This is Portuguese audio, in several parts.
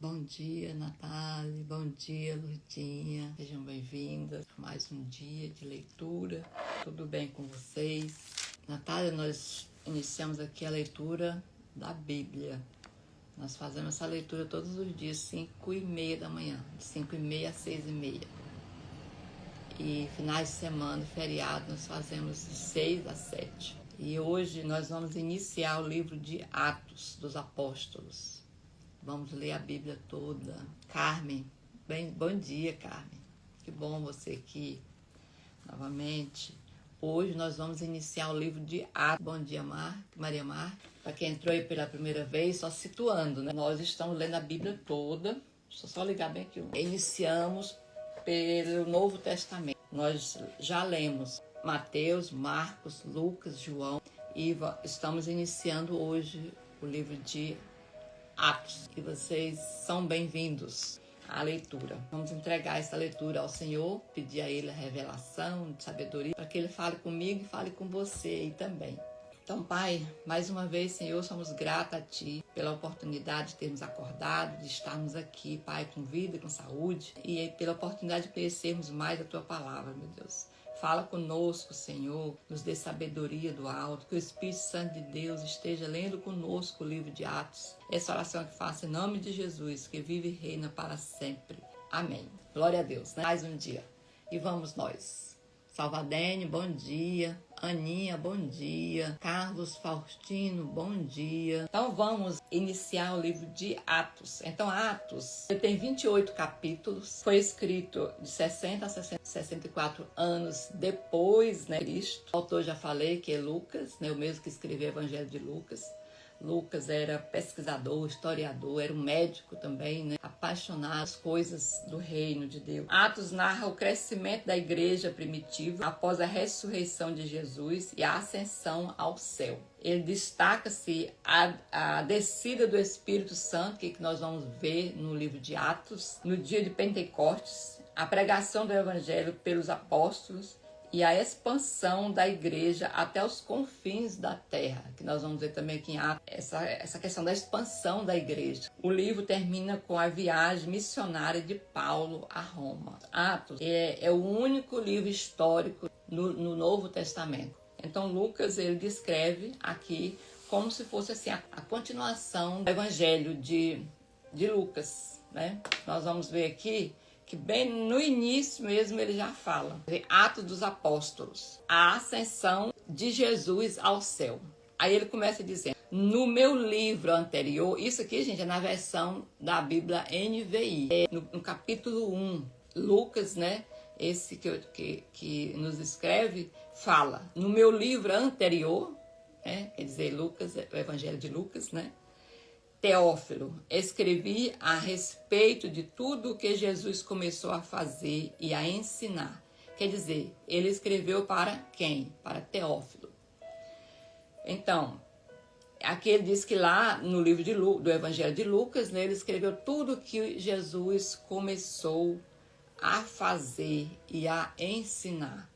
Bom dia, Natália. Bom dia, Lurdinha. Sejam bem-vindas a mais um dia de leitura. Tudo bem com vocês? Natália, nós iniciamos aqui a leitura da Bíblia. Nós fazemos essa leitura todos os dias, 5h30 da manhã, de 5h30 às 6h30. E finais de semana, feriado, nós fazemos de 6 às 7. E hoje nós vamos iniciar o livro de Atos dos Apóstolos. Vamos ler a Bíblia toda. Carmen, bom dia, Carmen. Que bom você aqui novamente. Hoje nós vamos iniciar o livro de Atos. Bom dia, Maria Mar. Para quem entrou aí pela primeira vez, só situando, né? Nós estamos lendo a Bíblia toda. Deixa eu só ligar bem aqui. Iniciamos pelo Novo Testamento. Nós já lemos Mateus, Marcos, Lucas, João e estamos iniciando hoje o livro de Atos. E vocês são bem-vindos à leitura. Vamos entregar essa leitura ao Senhor, pedir a Ele a revelação de sabedoria, para que Ele fale comigo e fale com você aí também. Então, Pai, mais uma vez, Senhor, somos gratos a Ti pela oportunidade de termos acordado, de estarmos aqui, Pai, com vida, com saúde, e pela oportunidade de conhecermos mais a Tua palavra, meu Deus. Fala conosco, Senhor, nos dê sabedoria do alto, que o Espírito Santo de Deus esteja lendo conosco o livro de Atos. Essa oração que faço em nome de Jesus, que vive e reina para sempre. Amém. Glória a Deus, né? Mais um dia. E vamos nós. Salvadene, bom dia. Aninha, bom dia. Carlos Faustino, bom dia. Então vamos iniciar o livro de Atos. Então Atos, ele tem 28 capítulos. Foi escrito de 60 a 64 anos depois, né, Cristo. O autor já falei que é Lucas, né, o mesmo que escreveu o Evangelho de Lucas. Lucas era pesquisador, historiador, era um médico também, né? Apaixonado pelas coisas do reino de Deus. Atos narra o crescimento da igreja primitiva após a ressurreição de Jesus e a ascensão ao céu. Ele destaca-se a descida do Espírito Santo, que nós vamos ver no livro de Atos, no dia de Pentecostes, a pregação do Evangelho pelos apóstolos, e a expansão da igreja até os confins da terra, que nós vamos ver também aqui em Atos, essa questão da expansão da igreja. O livro termina com a viagem missionária de Paulo a Roma. Atos é o único livro histórico no Novo Testamento. Então Lucas, ele descreve aqui como se fosse assim, a continuação do Evangelho de Lucas, né? Nós vamos ver aqui que bem no início mesmo ele já fala. Atos dos Apóstolos. A ascensão de Jesus ao céu. Aí ele começa dizendo, no meu livro anterior, isso aqui, gente, é na versão da Bíblia NVI. No capítulo 1, Lucas, né, esse que nos escreve, fala, no meu livro anterior, né, quer dizer, Lucas, o Evangelho de Lucas, né, Teófilo, escrevi a respeito de tudo o que Jesus começou a fazer e a ensinar. Quer dizer, ele escreveu para quem? Para Teófilo. Então, aqui ele diz que lá no livro do Evangelho de Lucas, né, ele escreveu tudo o que Jesus começou a fazer e a ensinar.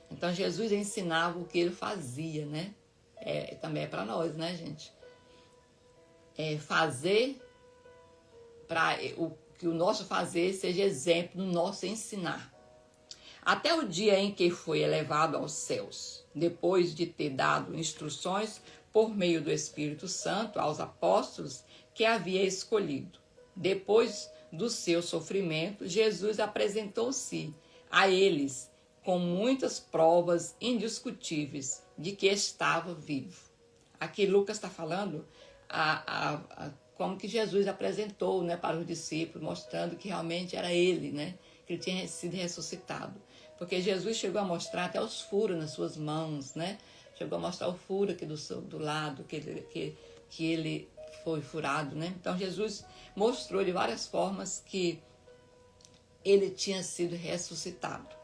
Então, Jesus ensinava o que ele fazia, né? Também é para nós, né, gente? Fazer para que o nosso fazer seja exemplo no nosso ensinar. Até o dia em que foi elevado aos céus, depois de ter dado instruções por meio do Espírito Santo aos apóstolos que havia escolhido. Depois do seu sofrimento, Jesus apresentou-se a eles com muitas provas indiscutíveis de que estava vivo. Aqui Lucas está falando como que Jesus apresentou, né, para os discípulos, mostrando que realmente era ele, né, que ele tinha sido ressuscitado. Porque Jesus chegou a mostrar até os furos nas suas mãos, né? Chegou a mostrar o furo aqui do lado, que ele foi furado, né? Então Jesus mostrou de várias formas que ele tinha sido ressuscitado.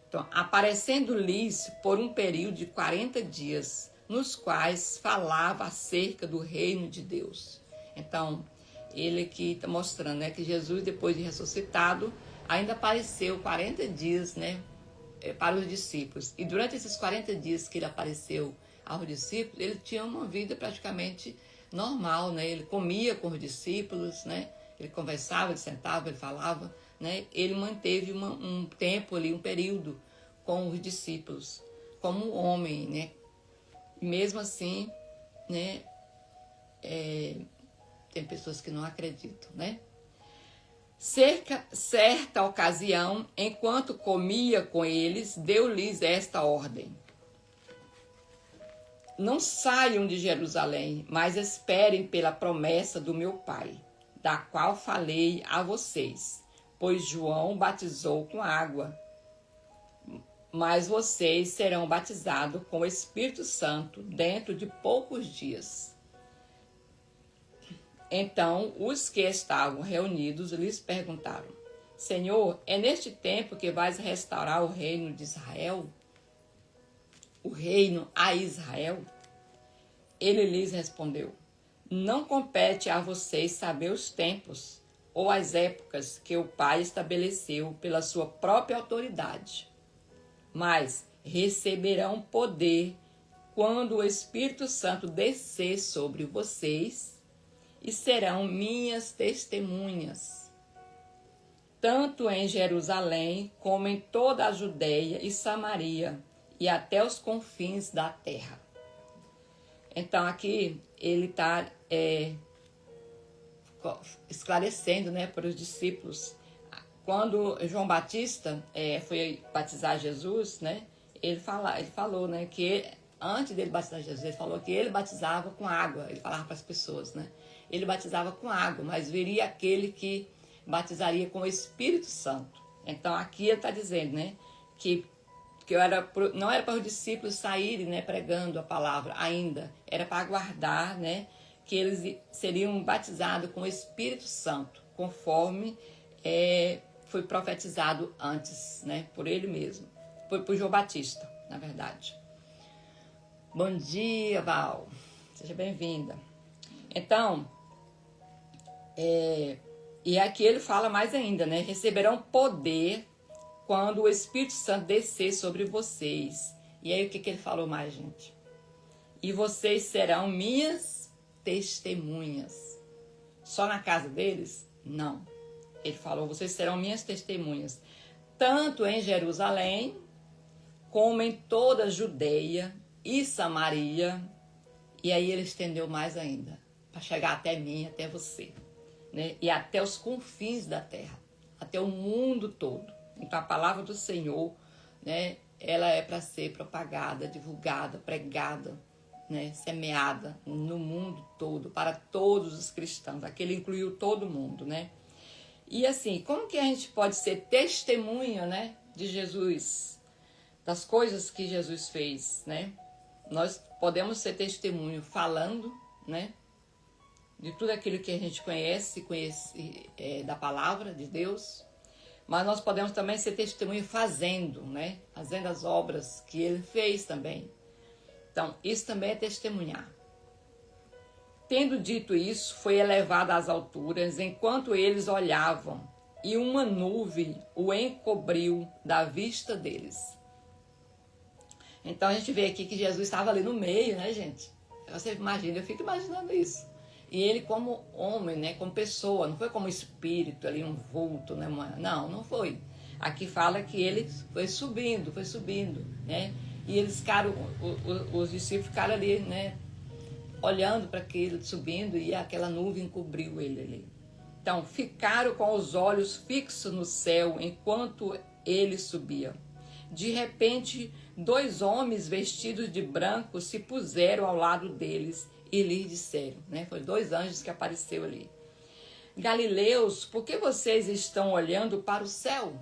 Então, aparecendo-lhes por um período de 40 dias, nos quais falava acerca do reino de Deus. Então, ele aqui está mostrando, né, que Jesus, depois de ressuscitado, ainda apareceu 40 dias, né, para os discípulos. E durante esses 40 dias que ele apareceu aos discípulos, ele tinha uma vida praticamente normal, né? Ele comia com os discípulos, né? Ele conversava, ele sentava, ele falava, né? Ele manteve um tempo ali, um período com os discípulos, como um homem, né? E mesmo assim, né? Tem pessoas que não acreditam, né? Certa ocasião, enquanto comia com eles, deu-lhes esta ordem: não saiam de Jerusalém, mas esperem pela promessa do meu Pai, da qual falei a vocês. Pois João batizou com água, mas vocês serão batizados com o Espírito Santo dentro de poucos dias. Então, os que estavam reunidos lhes perguntaram: Senhor, é neste tempo que vais restaurar o reino de Israel? O reino a Israel? Ele lhes respondeu: não compete a vocês saber os tempos ou as épocas que o Pai estabeleceu pela sua própria autoridade, mas receberão poder quando o Espírito Santo descer sobre vocês, e serão minhas testemunhas, tanto em Jerusalém como em toda a Judeia e Samaria e até os confins da terra. Então aqui ele está esclarecendo, né, para os discípulos. Quando João Batista foi batizar Jesus, né, ele falou, né, que antes dele batizar Jesus, ele falou que ele batizava com água. Ele falava para as pessoas, né? Ele batizava com água, mas viria aquele que batizaria com o Espírito Santo. Então aqui ele está dizendo, né, que não era para os discípulos saírem, né, pregando a palavra ainda, era para aguardar, né, que eles seriam batizados com o Espírito Santo, conforme foi profetizado antes, né, por ele mesmo, por João Batista, na verdade. Bom dia, Val, seja bem-vinda. Então, e aqui ele fala mais ainda, né? Receberão poder quando o Espírito Santo descer sobre vocês. E aí o que ele falou mais, gente? E vocês serão minhas testemunhas. Só na casa deles? Não. Ele falou, vocês serão minhas testemunhas, tanto em Jerusalém, como em toda a Judeia e Samaria. E aí ele estendeu mais ainda, para chegar até mim, até você, né? E até os confins da terra, até o mundo todo. Então a palavra do Senhor, né, ela é para ser propagada, divulgada, pregada, né, semeada no mundo todo, para todos os cristãos. Aqui ele incluiu todo mundo, né? E assim, como que a gente pode ser testemunha, né, de Jesus, das coisas que Jesus fez, né? Nós podemos ser testemunho falando, né, de tudo aquilo que a gente conhece da palavra de Deus, mas nós podemos também ser testemunho fazendo, né, fazendo as obras que ele fez também. Então, isso também é testemunhar. Tendo dito isso, foi elevado às alturas enquanto eles olhavam, e uma nuvem o encobriu da vista deles. Então a gente vê aqui que Jesus estava ali no meio, né, gente? Você imagina, eu fico imaginando isso. E ele como homem, né, como pessoa, não foi como espírito ali, um vulto, né? Não foi. Aqui fala que ele foi subindo, né? E eles ficaram, os discípulos ficaram ali, né, olhando para aquele subindo, e aquela nuvem cobriu ele ali. Então, ficaram com os olhos fixos no céu enquanto ele subia. De repente, 2 homens vestidos de branco se puseram ao lado deles e lhes disseram, né? Foi 2 anjos que apareceu ali. Galileus, por que vocês estão olhando para o céu?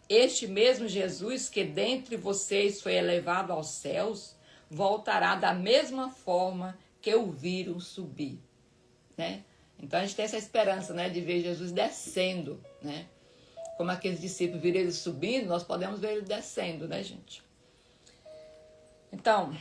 Este mesmo Jesus que dentre vocês foi elevado aos céus, voltará da mesma forma que o viram subir, né? Então a gente tem essa esperança, né, de ver Jesus descendo, né? Como aqueles discípulos viram ele subindo, nós podemos ver ele descendo, né, gente? Então,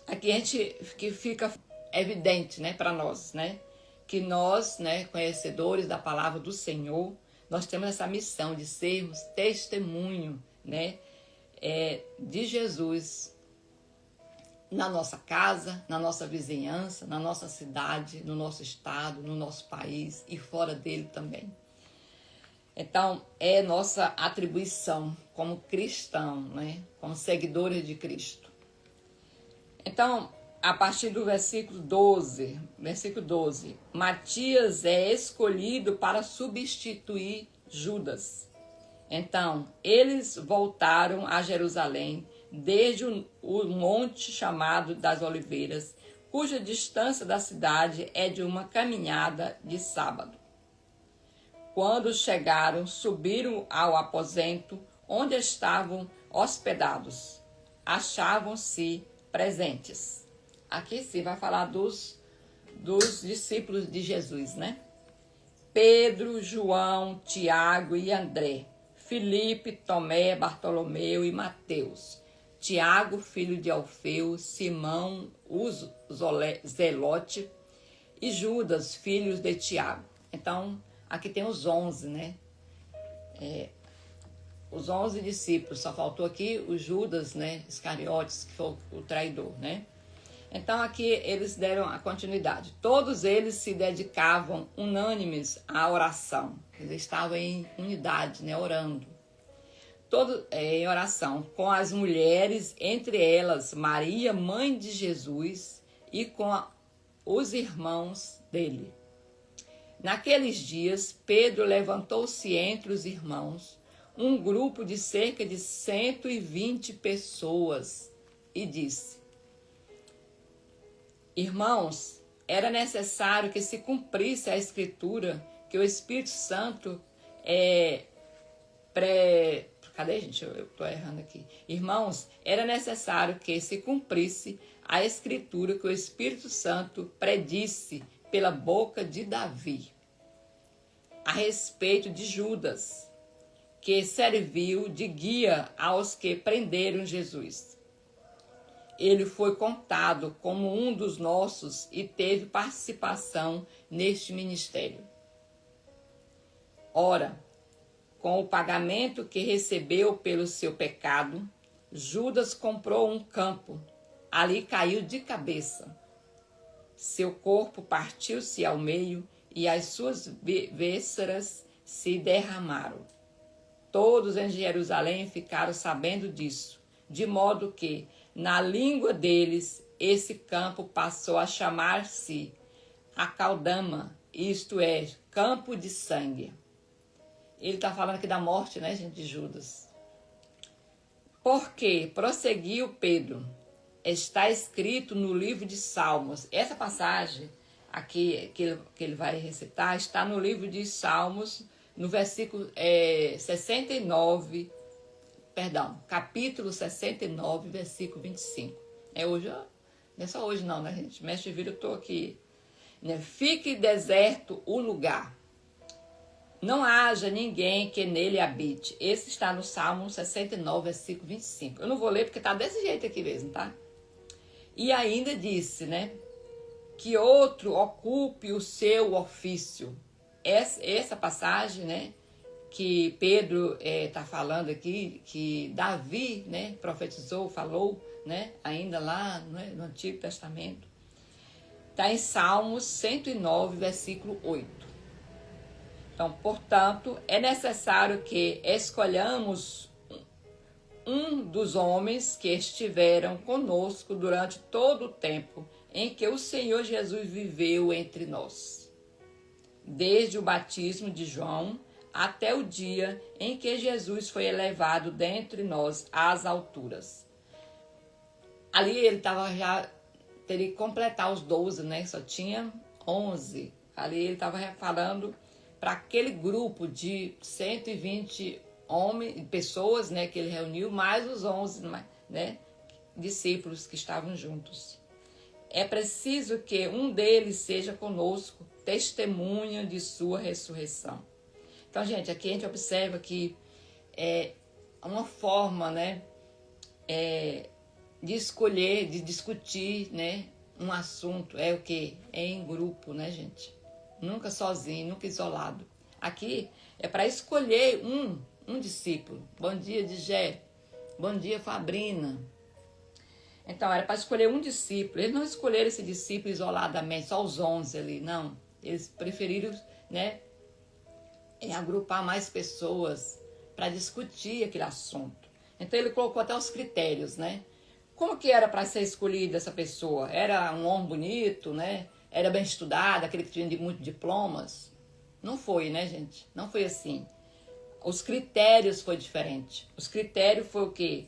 aqui a gente que fica evidente, né, para nós, né, que nós, né, conhecedores da palavra do Senhor, nós temos essa missão de sermos testemunho, né, de Jesus na nossa casa, na nossa vizinhança, na nossa cidade, no nosso estado, no nosso país e fora dele também. Então, é nossa atribuição como cristão, né? Como seguidores de Cristo. Então, a partir do versículo 12, Matias é escolhido para substituir Judas. Então, eles voltaram a Jerusalém desde o monte chamado das Oliveiras, cuja distância da cidade é de uma caminhada de sábado. Quando chegaram, subiram ao aposento onde estavam hospedados. Achavam-se presentes. Aqui sim vai falar dos discípulos de Jesus, né? Pedro, João, Tiago e André, Filipe, Tomé, Bartolomeu e Mateus, Tiago, filho de Alfeu, Simão, o Zelote e Judas, filhos de Tiago. Então, aqui tem os 11, né? Os 11 discípulos, só faltou aqui o Judas, né? Iscariotes, que foi o traidor, né? Então, aqui eles deram a continuidade. Todos eles se dedicavam unânimes à oração. Eles estavam em unidade, né? Orando. Em oração com as mulheres, entre elas Maria, mãe de Jesus, e com os irmãos dele. Naqueles dias, Pedro levantou-se entre os irmãos, um grupo de cerca de 120 pessoas, e disse: Irmãos, era necessário que se cumprisse a Escritura, que o Espírito Santo Cadê, gente? Eu estou errando aqui. Irmãos, era necessário que se cumprisse a Escritura que o Espírito Santo predisse pela boca de Davi a respeito de Judas, que serviu de guia aos que prenderam Jesus. Ele foi contado como um dos nossos e teve participação neste ministério. Ora, com o pagamento que recebeu pelo seu pecado, Judas comprou um campo. Ali caiu de cabeça. Seu corpo partiu-se ao meio e as suas vísceras se derramaram. Todos em Jerusalém ficaram sabendo disso, de modo que, na língua deles, esse campo passou a chamar-se Acaldama, isto é, campo de sangue. Ele está falando aqui da morte, né, gente, de Judas. Porque, prosseguiu Pedro, está escrito no livro de Salmos. Essa passagem aqui que ele vai recitar está no livro de Salmos, no versículo 69, capítulo 69, versículo 25. Hoje, não é só hoje não, né, gente? Mestre Vira, eu estou aqui. Né? Fique deserto o lugar. Não haja ninguém que nele habite. Esse está no Salmo 69, versículo 25. Eu não vou ler porque está desse jeito aqui mesmo, tá? E ainda disse, né? Que outro ocupe o seu ofício. Essa passagem, né? Que Pedro está falando aqui, que Davi, né? Profetizou, falou, né? Ainda lá no Antigo Testamento. Está em Salmos 109, versículo 8. Então, portanto, é necessário que escolhamos um dos homens que estiveram conosco durante todo o tempo em que o Senhor Jesus viveu entre nós, desde o batismo de João até o dia em que Jesus foi elevado dentre nós às alturas. Ali ele teria que completar os 12, né? Só tinha 11. Ali ele estava falando para aquele grupo de 120 pessoas, né, que ele reuniu, mais os 11, né, discípulos que estavam juntos. É preciso que um deles seja conosco, testemunha de sua ressurreição. Então, gente, aqui a gente observa que é uma forma, né, de escolher, de discutir, né, um assunto. É o quê? É em grupo, né, gente? Nunca sozinho, nunca isolado. Aqui é para escolher um discípulo. Bom dia, Digé. Bom dia, Fabrina. Então, era para escolher um discípulo. Eles não escolheram esse discípulo isoladamente, só os 11 ali, não. Eles preferiram, né, agrupar mais pessoas para discutir aquele assunto. Então, ele colocou até os critérios, né? Como que era para ser escolhida essa pessoa? Era um homem bonito, né? Era bem estudado, aquele que tinha muitos diplomas? Não foi, né, gente? Não foi assim. Os critérios foi diferente. Os critérios foi o quê?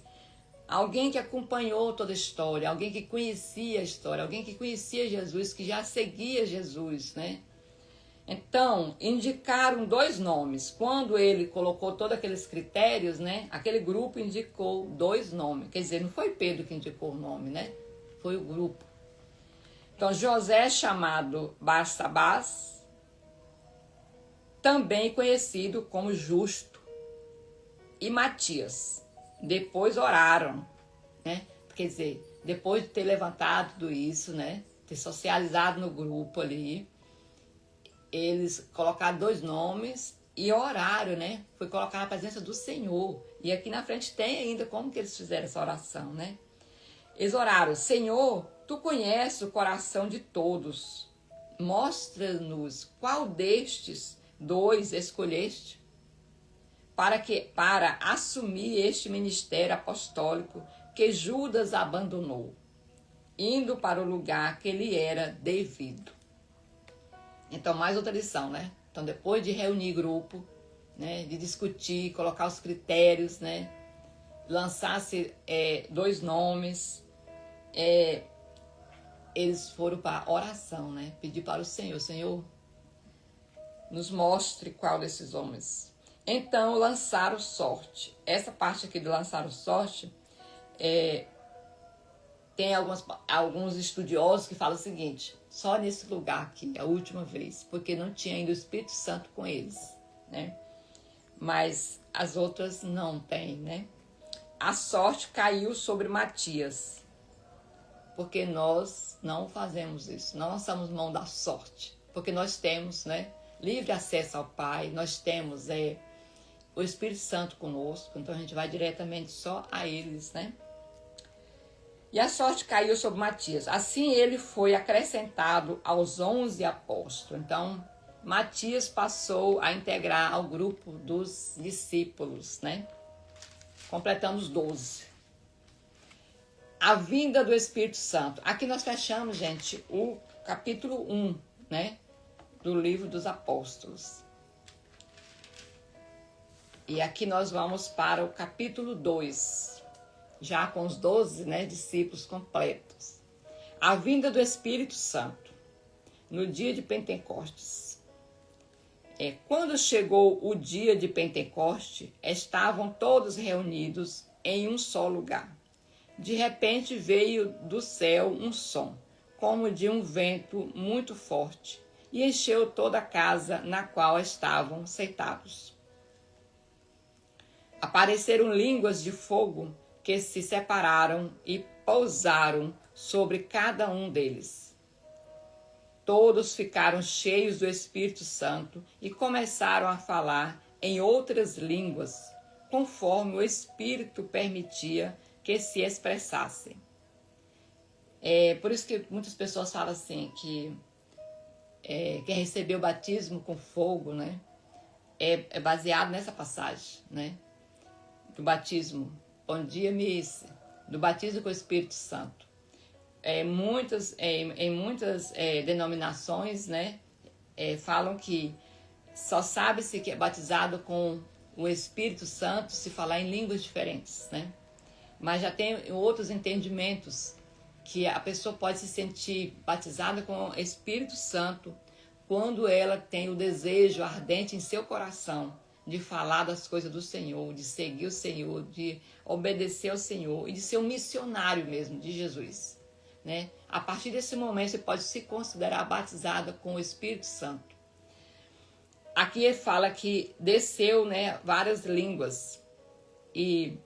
Alguém que acompanhou toda a história, alguém que conhecia a história, alguém que conhecia Jesus, que já seguia Jesus, né? Então, indicaram 2 nomes. Quando ele colocou todos aqueles critérios, né? Aquele grupo indicou 2 nomes. Quer dizer, não foi Pedro que indicou o nome, né? Foi o grupo. Então, José, chamado Barsabás, também conhecido como Justo, e Matias. Depois oraram, né? Quer dizer, depois de ter levantado tudo isso, né? Ter socializado no grupo ali, eles colocaram 2 nomes e oraram, né? Foi colocar na presença do Senhor. E aqui na frente tem ainda como que eles fizeram essa oração, né? Eles oraram: Senhor, tu conheces o coração de todos. Mostra-nos qual destes 2 escolheste para assumir este ministério apostólico que Judas abandonou, indo para o lugar que lhe era devido. Então, mais outra lição, né? Então, depois de reunir grupo, né, de discutir, colocar os critérios, né, lançar-se 2 nomes, eles foram para a oração, né? Pedir para o Senhor: Senhor, nos mostre qual desses homens. Então, lançaram sorte. Essa parte aqui de lançaram sorte, tem alguns estudiosos que falam o seguinte: só nesse lugar aqui, a última vez, porque não tinha ainda o Espírito Santo com eles, né? Mas as outras não tem, né? A sorte caiu sobre Matias, porque nós não fazemos isso, não lançamos mão da sorte, porque nós temos, né, livre acesso ao Pai, nós temos o Espírito Santo conosco, então a gente vai diretamente só a eles, né? E a sorte caiu sobre Matias. Assim ele foi acrescentado aos 11 apóstolos. Então, Matias passou a integrar ao grupo dos discípulos, né? Completamos 12. A vinda do Espírito Santo. Aqui nós fechamos, gente, o capítulo 1, né? Do livro dos apóstolos. E aqui nós vamos para o capítulo 2. Já com os 12, né, discípulos completos. A vinda do Espírito Santo, no dia de Pentecostes. Quando chegou o dia de Pentecoste, estavam todos reunidos em um só lugar. De repente veio do céu um som, como de um vento muito forte, e encheu toda a casa na qual estavam sentados. Apareceram línguas de fogo que se separaram e pousaram sobre cada um deles. Todos ficaram cheios do Espírito Santo e começaram a falar em outras línguas, conforme o Espírito permitia que se expressassem. Por isso que muitas pessoas falam assim, que quem recebeu o batismo com fogo, né, é baseado nessa passagem, né, do batismo. Bom dia, Miss. Do batismo com o Espírito Santo. Em muitas denominações, né, falam que só sabe-se que é batizado com o Espírito Santo se falar em línguas diferentes, né? Mas já tem outros entendimentos que a pessoa pode se sentir batizada com o Espírito Santo quando ela tem o desejo ardente em seu coração de falar das coisas do Senhor, de seguir o Senhor, de obedecer ao Senhor e de ser um missionário mesmo de Jesus, né? A partir desse momento você pode se considerar batizada com o Espírito Santo. Aqui ele fala que desceu, né, várias línguas e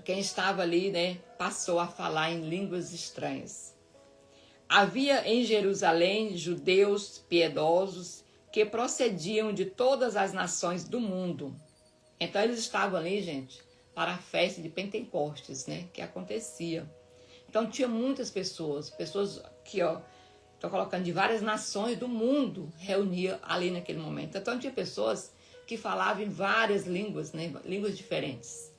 quem estava ali, né, passou a falar em línguas estranhas. Havia em Jerusalém judeus piedosos que procediam de todas as nações do mundo. Então eles estavam ali, gente, para a festa de Pentecostes, né, que acontecia. Então tinha muitas pessoas que, estou colocando de várias nações do mundo, reunia ali naquele momento. Então tinha pessoas que falavam em várias línguas, né, línguas diferentes.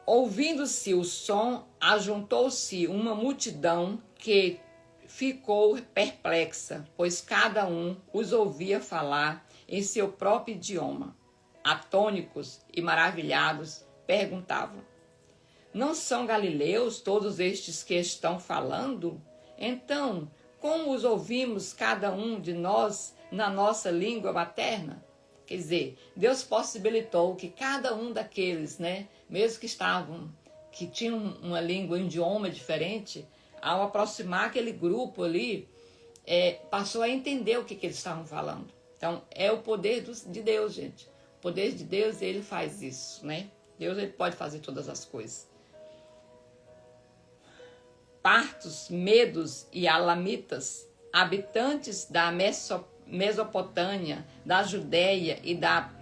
Ouvindo-se o som, ajuntou-se uma multidão que ficou perplexa, pois cada um os ouvia falar em seu próprio idioma. Atônicos e maravilhados, perguntavam: não são galileus todos estes que estão falando? Então, como os ouvimos cada um de nós na nossa língua materna? Quer dizer, Deus possibilitou que cada um daqueles, né, mesmo que tinham uma língua, um idioma diferente, ao aproximar aquele grupo ali, passou a entender o que eles estavam falando. Então, é o poder de Deus, gente. O poder de Deus, ele faz isso, né? Deus, ele pode fazer todas as coisas. Partos, medos e alamitas, habitantes da Mesopotâmia, da Judéia e da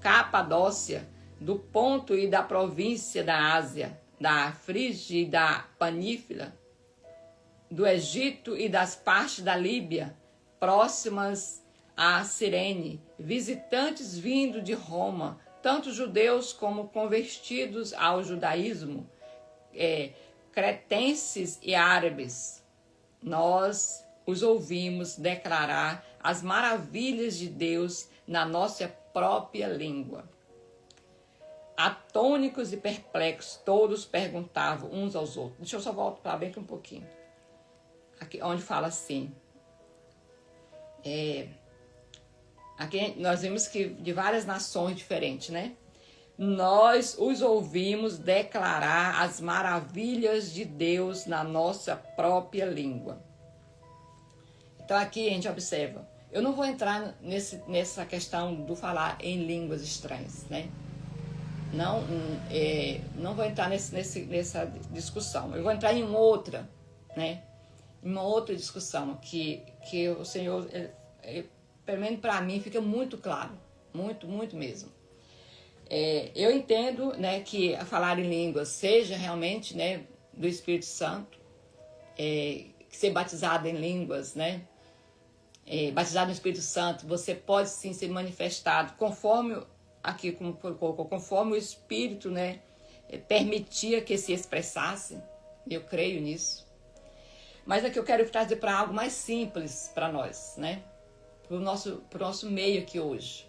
Capadócia, do Ponto e da província da Ásia, da Frígia e da Panífila, do Egito e das partes da Líbia, próximas a Cirene, visitantes vindos de Roma, tanto judeus como convertidos ao judaísmo, cretenses e árabes. Nós os ouvimos declarar as maravilhas de Deus na nossa própria língua. Atônicos e perplexos, todos perguntavam uns aos outros. Deixa eu só voltar bem aqui um pouquinho. Aqui onde fala assim. Aqui nós vimos que de várias nações diferentes, né? Nós os ouvimos declarar as maravilhas de Deus na nossa própria língua. Então aqui a gente observa. Eu não vou entrar nessa questão do falar em línguas estranhas, né? Não vou entrar nessa discussão. Eu vou entrar em outra, né? Em uma outra discussão que o Senhor, pelo menos para mim, fica muito claro. Muito, muito mesmo. Eu entendo, né, que a falar em línguas seja realmente, né, do Espírito Santo, ser batizado em línguas, né, batizado no Espírito Santo, você pode sim ser manifestado conforme aqui como colocou, conforme o Espírito, né, permitia que se expressasse. Eu creio nisso. Mas aqui eu quero trazer para algo mais simples para nós, né, para o nosso meio aqui hoje.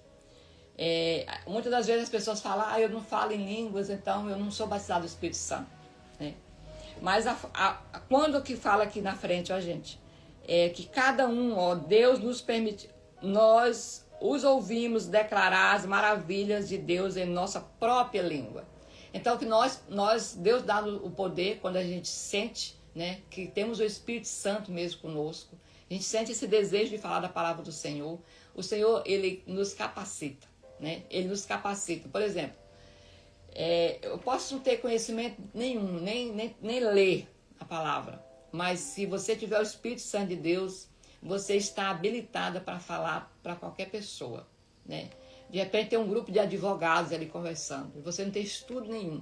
Muitas das vezes as pessoas falam, eu não falo em línguas, então eu não sou batizado do Espírito Santo, né? Mas quando que fala aqui na frente, ó, gente, que cada um, Deus nos permite, nós os ouvimos declarar as maravilhas de Deus em nossa própria língua. Então que Deus dá o poder quando a gente sente, né, que temos o Espírito Santo mesmo conosco, a gente sente esse desejo de falar da palavra do Senhor. O Senhor, ele nos capacita. Né? Ele nos capacita. Por exemplo, eu posso não ter conhecimento nenhum, nem ler a palavra, mas se você tiver o Espírito Santo de Deus, você está habilitada para falar para qualquer pessoa, né? De repente tem um grupo de advogados ali conversando, e você não tem estudo nenhum,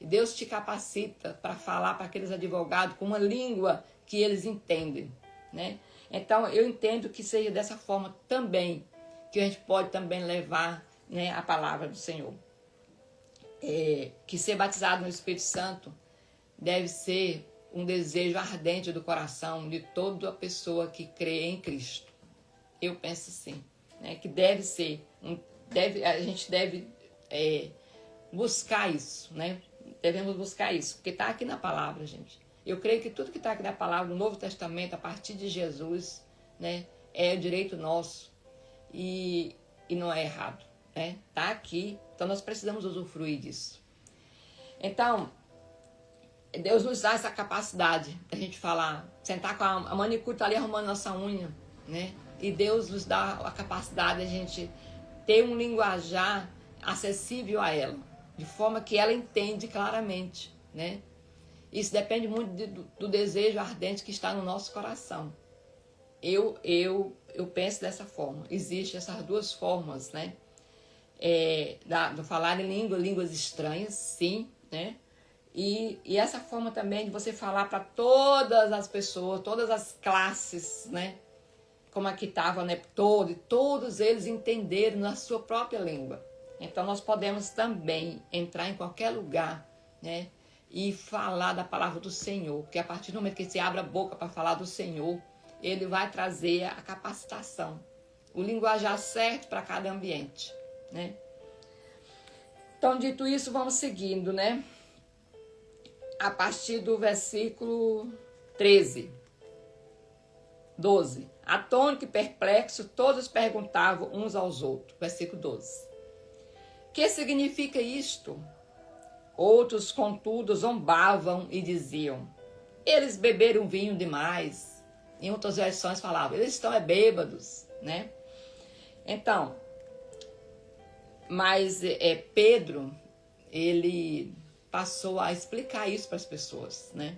e Deus te capacita para falar para aqueles advogados com uma língua que eles entendem, né? Então eu entendo que seja dessa forma também que a gente pode também levar, né, a palavra do Senhor. Que ser batizado no Espírito Santo deve ser um desejo ardente do coração de toda pessoa que crê em Cristo. Eu penso assim, né, que deve ser, a gente deve buscar isso, né? Devemos buscar isso, porque está aqui na palavra, gente. Eu creio que tudo que está aqui na palavra, no Novo Testamento, a partir de Jesus, né, é direito nosso e não é errado. Está aqui, então nós precisamos usufruir disso. Então, Deus nos dá essa capacidade da gente falar, sentar com a manicure tá ali arrumando nossa unha, né? E Deus nos dá a capacidade de a gente ter um linguajar acessível a ela, de forma que ela entende claramente, né? Isso depende muito do desejo ardente que está no nosso coração. Eu penso dessa forma. Existem essas duas formas, né? do falar em línguas estranhas, sim, né? E essa forma também de você falar para todas as pessoas, todas as classes, né? Como aqui estava, né? Todos eles entenderam na sua própria língua. Então nós podemos também entrar em qualquer lugar, né? E falar da palavra do Senhor, porque a partir do momento que você abre a boca para falar do Senhor, Ele vai trazer a capacitação, o linguajar certo para cada ambiente, né? Então, dito isso, vamos seguindo, né? A partir do versículo 12. Atônito e perplexo, todos perguntavam uns aos outros. Versículo 12. Que significa isto? Outros, contudo, zombavam e diziam: eles beberam vinho demais. Em outras versões falavam: eles estão bêbados, né? Então, mas Pedro, ele passou a explicar isso para as pessoas, né?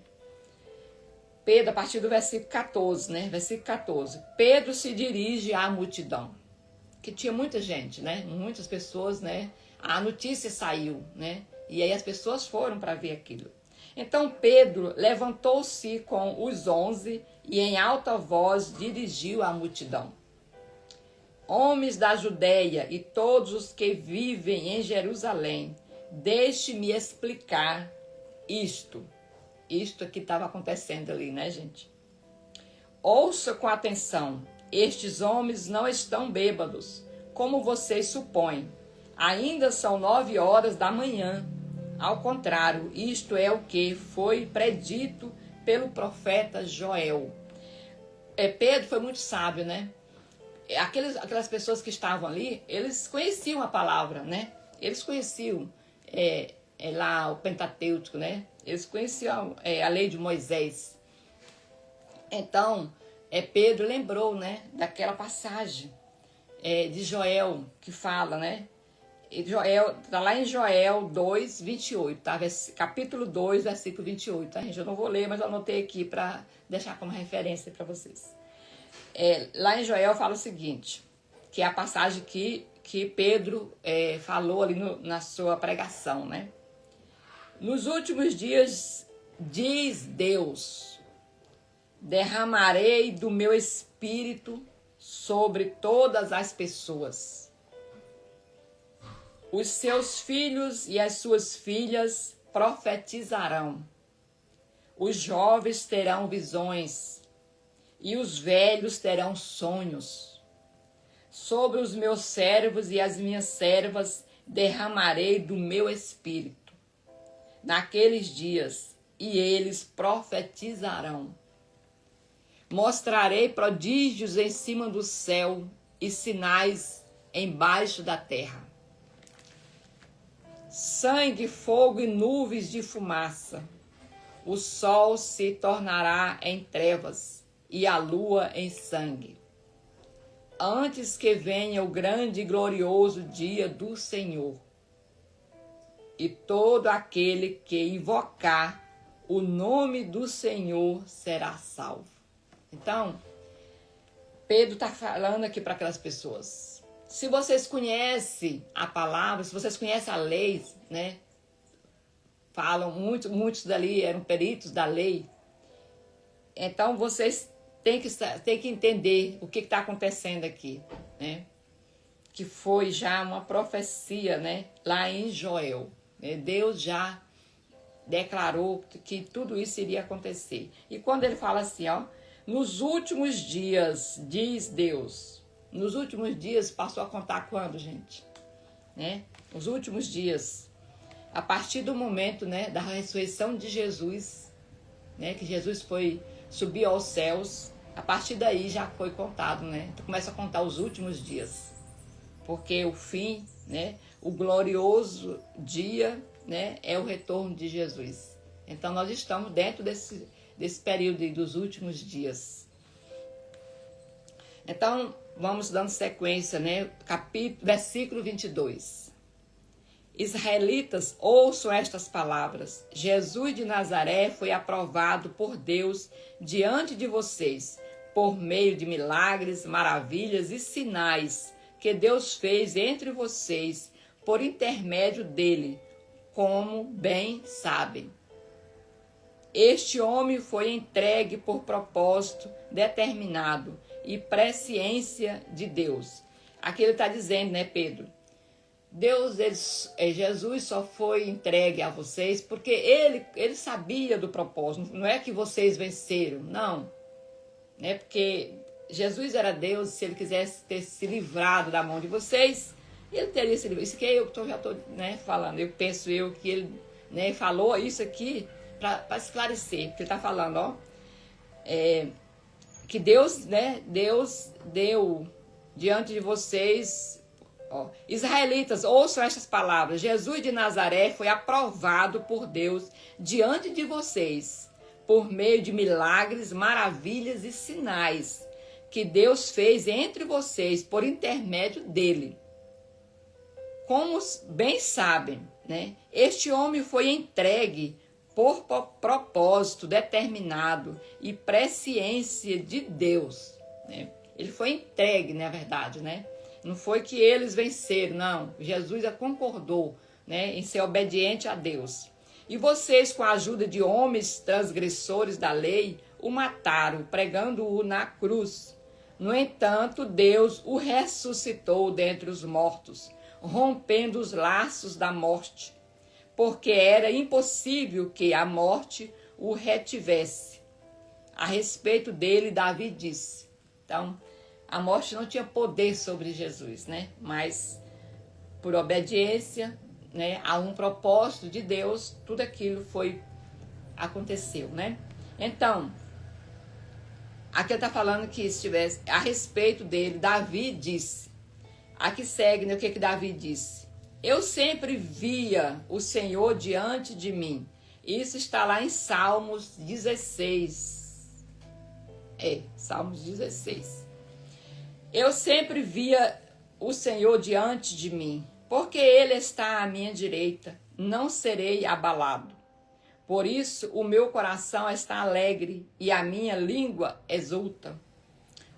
Pedro, a partir do versículo 14, né? Versículo 14. Pedro se dirige à multidão, que tinha muita gente, né? Muitas pessoas, né? A notícia saiu, né? E aí as pessoas foram para ver aquilo. Então Pedro levantou-se com os 11 e em alta voz dirigiu à multidão: homens da Judeia e todos os que vivem em Jerusalém, deixe-me explicar isto. Isto que estava acontecendo ali, né, gente? Ouça com atenção. Estes homens não estão bêbados, como vocês supõem. Ainda são 9 horas da manhã. Ao contrário, isto é o que foi predito pelo profeta Joel. Pedro foi muito sábio, né? Aquelas pessoas que estavam ali, eles conheciam a palavra, né? Eles conheciam lá o Pentateuco, né? Eles conheciam a lei de Moisés. Então, Pedro lembrou, né, daquela passagem de Joel, que fala, né? Está lá em Joel 2, 28, tá? Capítulo 2, versículo 28, tá, gente? Eu não vou ler, mas eu anotei aqui para deixar como referência para vocês. Lá em Joel fala o seguinte, que é a passagem que Pedro falou ali na sua pregação, né? Nos últimos dias, diz Deus, derramarei do meu espírito sobre todas as pessoas. Os seus filhos e as suas filhas profetizarão. Os jovens terão visões e os velhos terão sonhos. Sobre os meus servos e as minhas servas derramarei do meu espírito naqueles dias, e eles profetizarão. Mostrarei prodígios em cima do céu e sinais embaixo da terra: sangue, fogo e nuvens de fumaça. O sol se tornará em trevas e a lua em sangue, antes que venha o grande e glorioso dia do Senhor. E todo aquele que invocar o nome do Senhor será salvo. Então, Pedro está falando aqui para aquelas pessoas. Se vocês conhecem a palavra, se vocês conhecem a lei, né? Falam, muitos dali eram peritos da lei. Então, vocês têm que entender o que está acontecendo aqui, né? Que foi já uma profecia, né? Lá em Joel. Deus já declarou que tudo isso iria acontecer. E quando ele fala assim, ó, nos últimos dias, diz Deus. Nos últimos dias, passou a contar quando, gente? Né? Os últimos dias. A partir do momento, né, da ressurreição de Jesus, né, que Jesus subiu aos céus, a partir daí já foi contado, né? Então começa a contar os últimos dias. Porque o fim, né, o glorioso dia, né, é o retorno de Jesus. Então nós estamos dentro desse período dos últimos dias. Então vamos dando sequência, né? Versículo 22. Israelitas, ouçam estas palavras. Jesus de Nazaré foi aprovado por Deus diante de vocês, por meio de milagres, maravilhas e sinais que Deus fez entre vocês por intermédio dele, como bem sabem. Este homem foi entregue por propósito determinado e presciência de Deus. Aqui ele está dizendo, né, Pedro? Jesus só foi entregue a vocês porque ele sabia do propósito. Não é que vocês venceram, não. Né? Porque Jesus era Deus, se ele quisesse ter se livrado da mão de vocês, ele teria se livrado. Isso que eu já estou, né, falando. Eu penso que ele, né, falou isso aqui para esclarecer. Porque ele está falando, ó, que Deus, né, Deus deu diante de vocês. Ó, israelitas, ouçam estas palavras. Jesus de Nazaré foi aprovado por Deus diante de vocês, por meio de milagres, maravilhas e sinais que Deus fez entre vocês por intermédio dele. Como bem sabem, né, este homem foi entregue por propósito determinado e presciência de Deus. Né? Ele foi entregue, na verdade, né? Não foi que eles venceram, não. Jesus concordou, né, em ser obediente a Deus. E vocês, com a ajuda de homens transgressores da lei, o mataram, pregando-o na cruz. No entanto, Deus o ressuscitou dentre os mortos, rompendo os laços da morte, porque era impossível que a morte o retivesse. A respeito dele, Davi disse. Então, a morte não tinha poder sobre Jesus, né? Mas, por obediência, né, a um propósito de Deus, tudo aquilo aconteceu, né? Então, aqui está falando que estivesse a respeito dele, Davi disse. Aqui segue, né, o que Davi disse. Eu sempre via o Senhor diante de mim. Isso está lá em Salmos 16. Salmos 16. Eu sempre via o Senhor diante de mim, porque ele está à minha direita, não serei abalado. Por isso o meu coração está alegre e a minha língua exulta.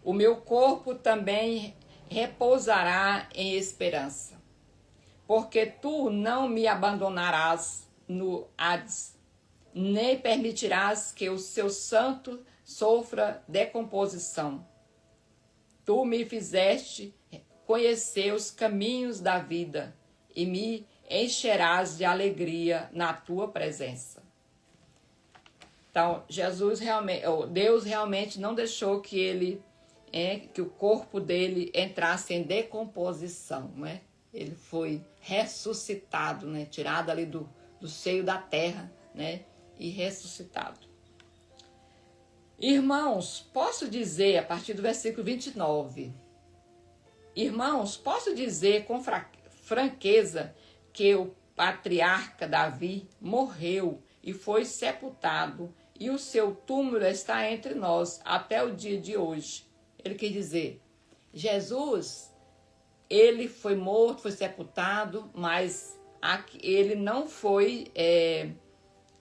O meu corpo também repousará em esperança, porque tu não me abandonarás no Hades, nem permitirás que o seu santo sofra decomposição. Tu me fizeste conhecer os caminhos da vida e me encherás de alegria na tua presença. Então, Deus realmente não deixou que que o corpo dele entrasse em decomposição, né? Ele foi ressuscitado, né? Tirado ali do seio da terra, né? E ressuscitado. Irmãos, posso dizer, a partir do versículo 29, irmãos, posso dizer com franqueza que o patriarca Davi morreu e foi sepultado, e o seu túmulo está entre nós até o dia de hoje. Ele quer dizer, Jesus, ele foi morto, foi sepultado, mas ele não foi,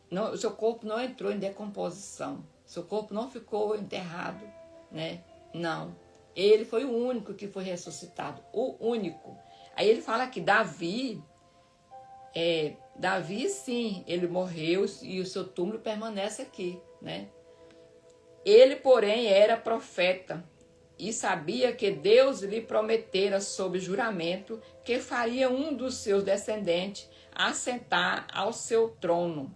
o seu corpo não entrou em decomposição. Seu corpo não ficou enterrado, né? Não. Ele foi o único que foi ressuscitado. O único. Aí ele fala que Davi, sim, ele morreu e o seu túmulo permanece aqui, né? Ele, porém, era profeta e sabia que Deus lhe prometera sob juramento que faria um dos seus descendentes assentar ao seu trono.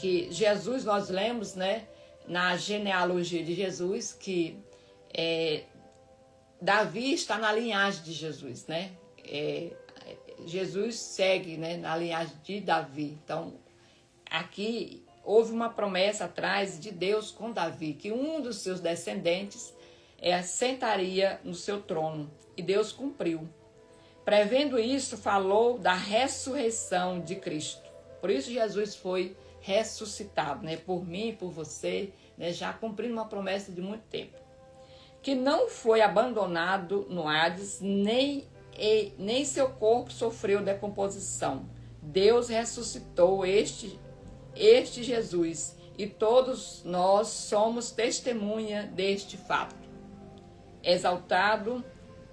Que Jesus, nós lemos, né, na genealogia de Jesus, que Davi está na linhagem de Jesus, né? Jesus segue, né, na linhagem de Davi. Então, aqui houve uma promessa atrás de Deus com Davi, que um dos seus descendentes sentaria no seu trono. E Deus cumpriu. Prevendo isso, falou da ressurreição de Cristo. Por isso Jesus foi ressuscitado, né, por mim e por você, né, já cumprindo uma promessa de muito tempo. Que não foi abandonado no Hades, nem seu corpo sofreu decomposição. Deus ressuscitou este Jesus, e todos nós somos testemunha deste fato. Exaltado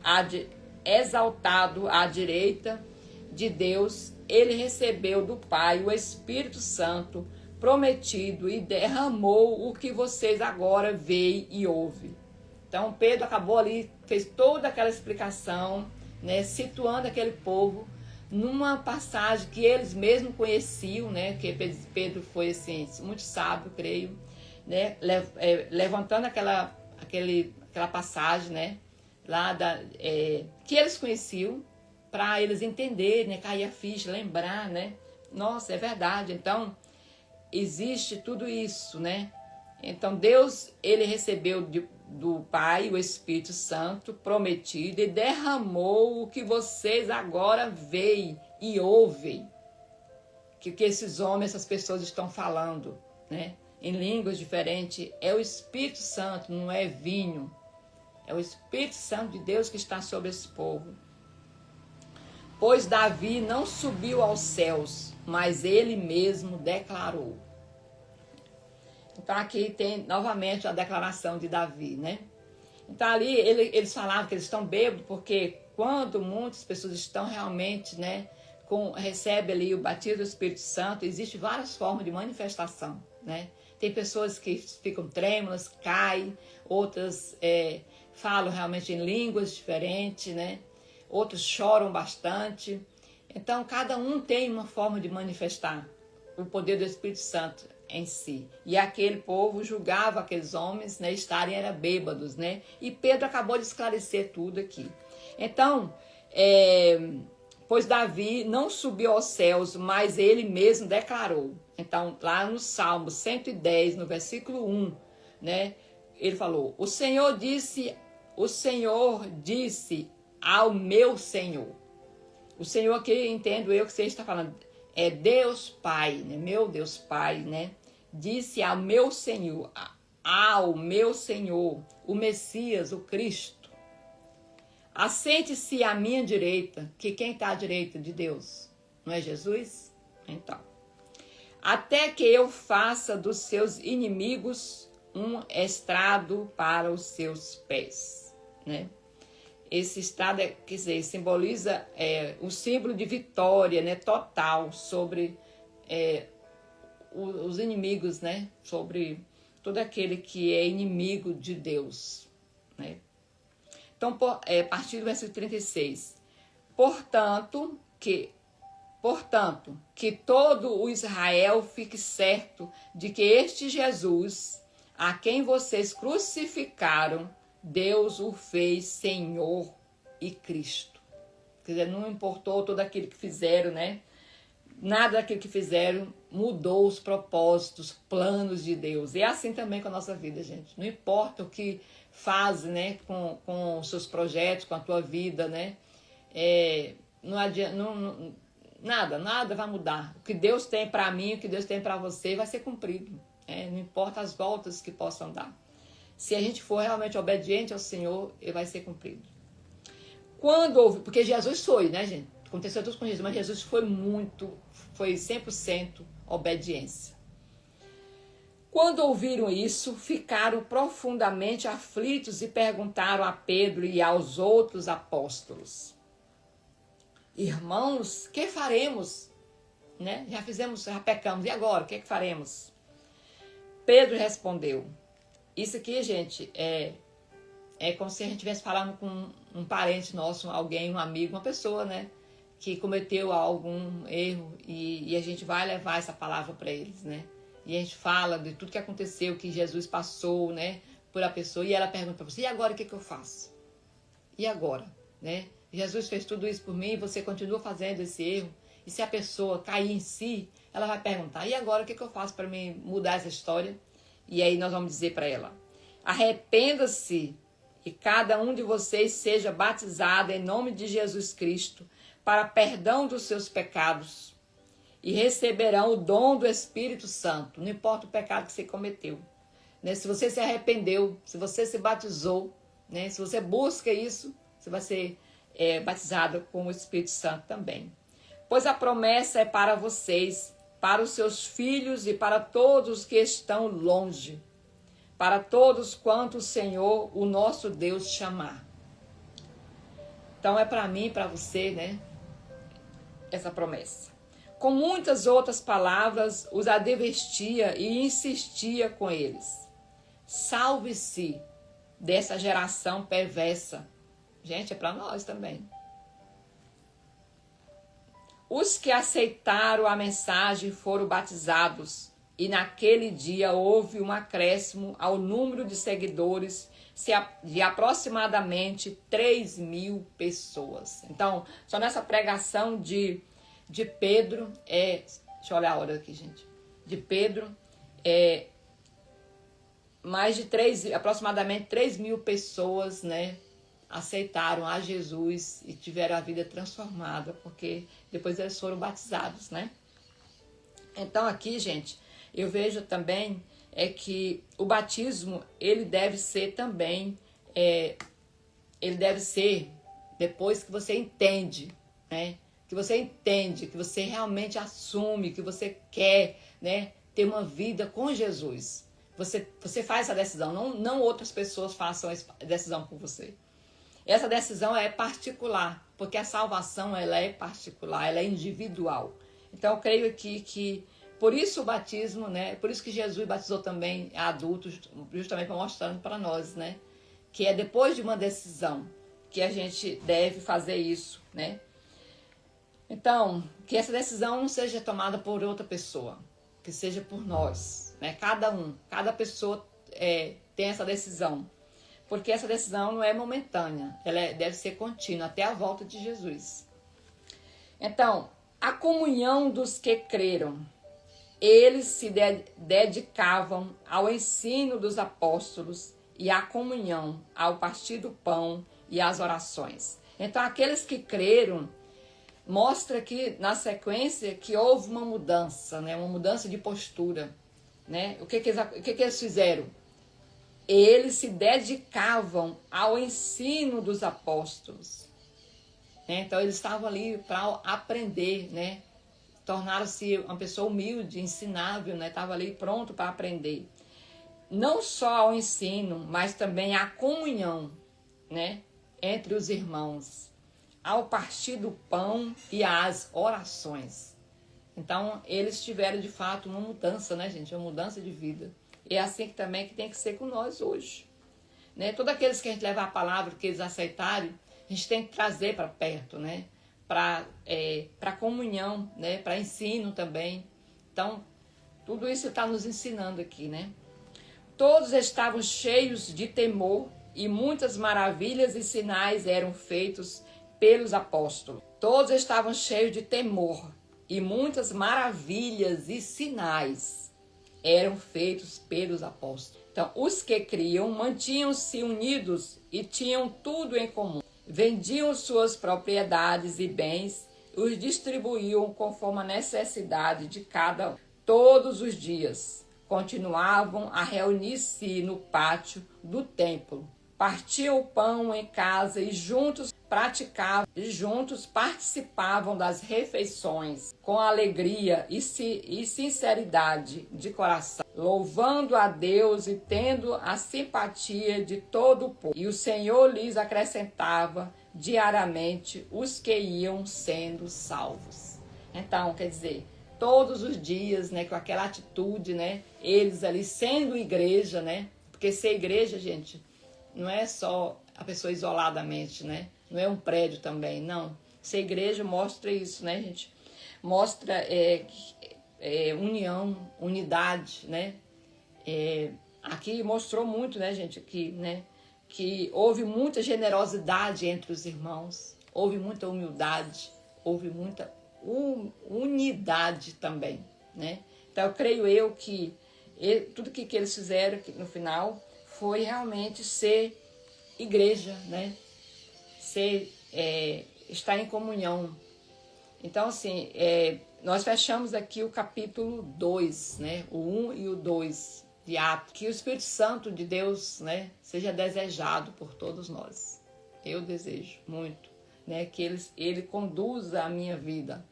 há exaltado à direita de Deus, ele recebeu do Pai o Espírito Santo prometido e derramou o que vocês agora veem e ouvem. Então Pedro acabou ali, fez toda aquela explicação, né, situando aquele povo numa passagem que eles mesmos conheciam, né, que Pedro foi assim, muito sábio, creio, né, levantando aquela passagem, né, lá que eles conheciam, para eles entenderem, né, cair a ficha, lembrar, né, nossa, é verdade, então existe tudo isso, né, então Deus, ele recebeu do Pai o Espírito Santo prometido e derramou o que vocês agora veem e ouvem, que esses homens, essas pessoas estão falando, né, em línguas diferentes, é o Espírito Santo, não é vinho, é o Espírito Santo de Deus que está sobre esse povo. Pois Davi não subiu aos céus, mas ele mesmo declarou. Então aqui tem novamente a declaração de Davi, né? Então ali eles falavam que eles estão bêbados, porque quando muitas pessoas estão realmente, né, recebem ali o batismo do Espírito Santo, existem várias formas de manifestação, né? Tem pessoas que ficam trêmulas, caem, outras falam realmente em línguas diferentes, né? Outros choram bastante. Então, cada um tem uma forma de manifestar o poder do Espírito Santo em si. E aquele povo julgava aqueles homens, né, estarem bêbados, né? E Pedro acabou de esclarecer tudo aqui. Então, pois Davi não subiu aos céus, mas ele mesmo declarou. Então, lá no Salmo 110, no versículo 1, né, ele falou, o Senhor disse ao meu Senhor. O Senhor aqui, entendo eu que você está falando, é Deus Pai, né? Meu Deus Pai, né? Disse ao meu Senhor, o Messias, o Cristo. Assente-se à minha direita, que quem está à direita de Deus, não é Jesus? Então, até que eu faça dos seus inimigos um estrado para os seus pés, né? Esse estrado, quer dizer, simboliza o símbolo de vitória, né, total sobre os inimigos, né, sobre todo aquele que é inimigo de Deus, né? Então, a partir do versículo 36, portanto, que todo o Israel fique certo de que este Jesus, a quem vocês crucificaram, Deus o fez Senhor e Cristo. Quer dizer, não importou tudo aquilo que fizeram, né? Nada daquilo que fizeram mudou os propósitos, planos de Deus. E é assim também com a nossa vida, gente. Não importa o que faz, né, com os seus projetos, com a tua vida, né? Não adianta, nada vai mudar. O que Deus tem para mim, o que Deus tem para você vai ser cumprido. Não importa as voltas que possam dar. Se a gente for realmente obediente ao Senhor, ele vai ser cumprido. Porque Jesus foi, né, gente? Aconteceu tudo com Jesus, mas Jesus foi 100% obediência. Quando ouviram isso, ficaram profundamente aflitos e perguntaram a Pedro e aos outros apóstolos: irmãos, que faremos? Né? Já pecamos, e agora? O que faremos? Pedro respondeu. Isso aqui, gente, é como se a gente estivesse falando com um parente nosso, alguém, um amigo, uma pessoa, né, que cometeu algum erro e a gente vai levar essa palavra para eles, né? E a gente fala de tudo que aconteceu, que Jesus passou, né, por a pessoa, e ela pergunta para você, e agora o que eu faço? E agora? Né? Jesus fez tudo isso por mim e você continua fazendo esse erro, e se a pessoa cair em si, ela vai perguntar, e agora o que eu faço para me mudar essa história? E aí nós vamos dizer para ela, arrependa-se e cada um de vocês seja batizado em nome de Jesus Cristo para perdão dos seus pecados e receberão o dom do Espírito Santo, não importa o pecado que você cometeu. Né? Se você se arrependeu, se você se batizou, né? Se você busca isso, você vai ser batizado com o Espírito Santo também. Pois a promessa é para vocês, para os seus filhos e para todos que estão longe, para todos quanto o Senhor, o nosso Deus, chamar. Então é para mim e para você, né? Essa promessa. Com muitas outras palavras, os advertia e insistia com eles. Salve-se dessa geração perversa. Gente, é para nós também. Os que aceitaram a mensagem foram batizados, e naquele dia houve um acréscimo ao número de seguidores de aproximadamente 3.000 pessoas. Então, só nessa pregação de Pedro, deixa eu olhar a hora aqui, gente. De Pedro, aproximadamente 3.000 pessoas, né, aceitaram a Jesus e tiveram a vida transformada, porque depois eles foram batizados, né? Então aqui, gente, eu vejo também que o batismo, ele deve ser também, ele deve ser depois que você entende, né? Que você entende, que você realmente assume, que você quer, né, ter uma vida com Jesus. Você faz essa decisão, não outras pessoas façam essa decisão por você. Essa decisão é particular, porque a salvação ela é particular, ela é individual. Então eu creio aqui que por isso o batismo, né? Por isso que Jesus batizou também adultos, justamente mostrando para nós, né? Que é depois de uma decisão que a gente deve fazer isso, né? Então, que essa decisão não seja tomada por outra pessoa, que seja por nós, né? Cada pessoa tem essa decisão. Porque essa decisão não é momentânea, ela deve ser contínua até a volta de Jesus. Então, a comunhão dos que creram, eles se dedicavam ao ensino dos apóstolos e à comunhão, ao partir do pão e às orações. Então, aqueles que creram, mostra que na sequência que houve uma mudança, né? Uma mudança de postura, né? O que eles fizeram? Eles se dedicavam ao ensino dos apóstolos, né? Então eles estavam ali para aprender, né? Tornaram-se uma pessoa humilde, ensinável, né? Estava ali pronto para aprender. Não só ao ensino, mas também à comunhão, né? Entre os irmãos, ao partir do pão e às orações. Então eles tiveram de fato uma mudança, né, gente? Uma mudança de vida. E é assim que também que tem que ser com nós hoje, né? Todos aqueles que a gente levar a palavra, que eles aceitarem, a gente tem que trazer para perto, né? Para comunhão, né? Para ensino também. Então, tudo isso está nos ensinando aqui, né? Todos estavam cheios de temor e muitas maravilhas e sinais eram feitos pelos apóstolos. Todos estavam cheios de temor e muitas maravilhas e sinais eram feitos pelos apóstolos. Então, os que criam mantinham-se unidos e tinham tudo em comum. Vendiam suas propriedades e bens e os distribuíam conforme a necessidade de cada um. Todos os dias continuavam a reunir-se no pátio do templo. Partiam o pão em casa e juntos participavam das refeições com alegria e sinceridade de coração, louvando a Deus e tendo a simpatia de todo o povo. E o Senhor lhes acrescentava diariamente os que iam sendo salvos. Então, quer dizer, todos os dias, né, com aquela atitude, né, eles ali sendo igreja, né, porque ser igreja, gente, não é só a pessoa isoladamente, né? Não é um prédio também, não. Ser igreja mostra isso, né, gente? Mostra união, unidade, né? Aqui mostrou muito, né, gente, aqui, né? Que houve muita generosidade entre os irmãos, houve muita humildade, houve muita unidade também, né? Então, eu creio que tudo que eles fizeram no final foi realmente ser igreja, né? Estar em comunhão. Então, assim, nós fechamos aqui o capítulo 2, né? O 1 e o 2 de Atos. Que o Espírito Santo de Deus, né, seja desejado por todos nós. Eu desejo muito, né? Que ele conduza a minha vida.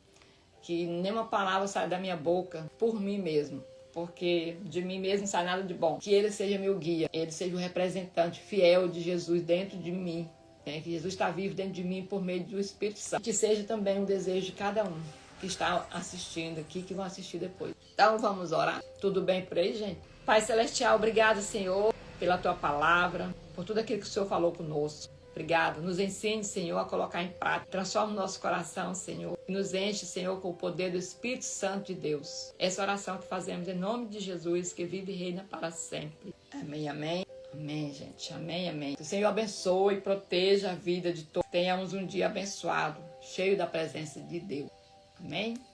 Que nenhuma palavra saia da minha boca por mim mesmo. Porque de mim mesmo não sai nada de bom. Que ele seja meu guia, ele seja o representante fiel de Jesus dentro de mim, Que Jesus está vivo dentro de mim por meio do Espírito Santo. Que seja também um desejo de cada um que está assistindo aqui, que vão assistir depois. Então vamos orar. Tudo bem por aí, gente? Pai Celestial, obrigado, Senhor, pela Tua palavra, por tudo aquilo que o Senhor falou conosco. Obrigado. Nos ensine, Senhor, a colocar em prática. Transforma o nosso coração, Senhor. E nos enche, Senhor, com o poder do Espírito Santo de Deus. Essa oração que fazemos em nome de Jesus, que vive e reina para sempre. Amém, amém. Amém, gente. Amém, amém. Que o Senhor abençoe e proteja a vida de todos. Tenhamos um dia abençoado, cheio da presença de Deus. Amém.